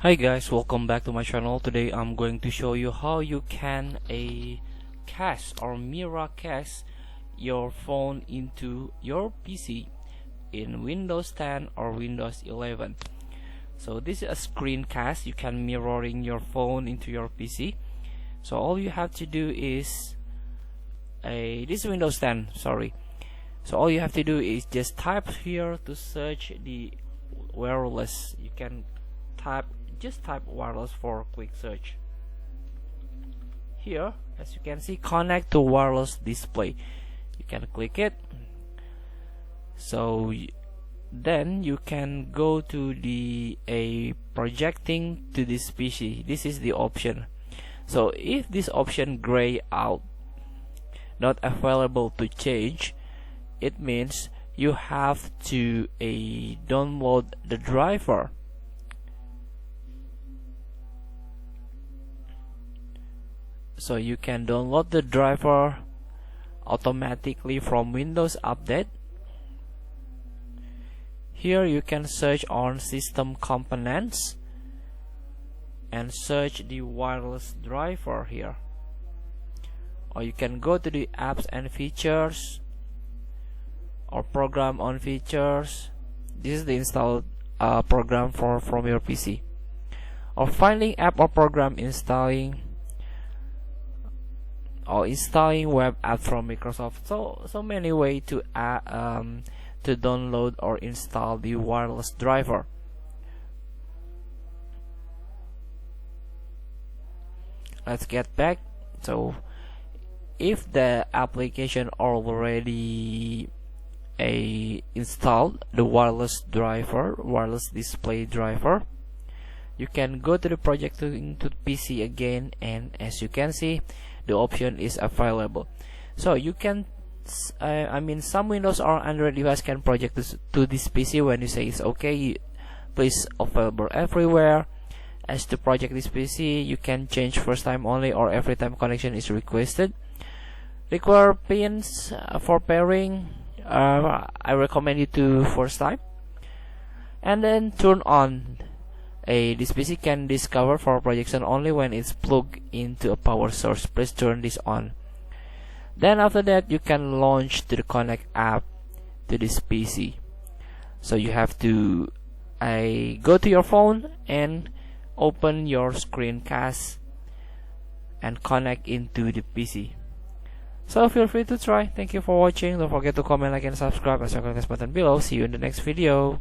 Hi guys, welcome back to my channel. Today I'm going to show you how you can cast or Miracast your phone into your PC in Windows 10 or Windows 11. So this is a screencast. You can mirroring your phone into your PC. So all you have to do is this is Windows 10, sorry. So all you have to do is just type here to search the wireless. You can just type wireless for a quick search. Here, as you can see, connect to wireless display. You can click it. So then you can go to the projecting to this PC. This is the option. So if this option gray out, not available to change, it means you have to download the driver. So you can download the driver automatically from Windows Update. Here you can search on system components and search the wireless driver here, or you can go to the apps and features or program on features. This is the installed program from your PC, or finding app or program installing web app from Microsoft. So many ways to download or install the wireless driver. Let's get back. So if the application already installed the wireless display driver, you can go to the project into PC again, and as you can see, the option is available. So you can some Windows or Android device can project this to this PC. When you say it's okay, please available everywhere. As to project this PC, you can change first time only or every time connection is requested. Require pins for pairing, I recommend you to first time, and then turn on this PC can discover for projection only when it's plugged into a power source. Please turn this on. Then after that, you can launch to the Connect app to this PC. So you have to go to your phone and open your screencast and connect into the PC. So feel free to try. Thank you for watching. Don't forget to comment, like, and subscribe, and click the button below. See you in the next video.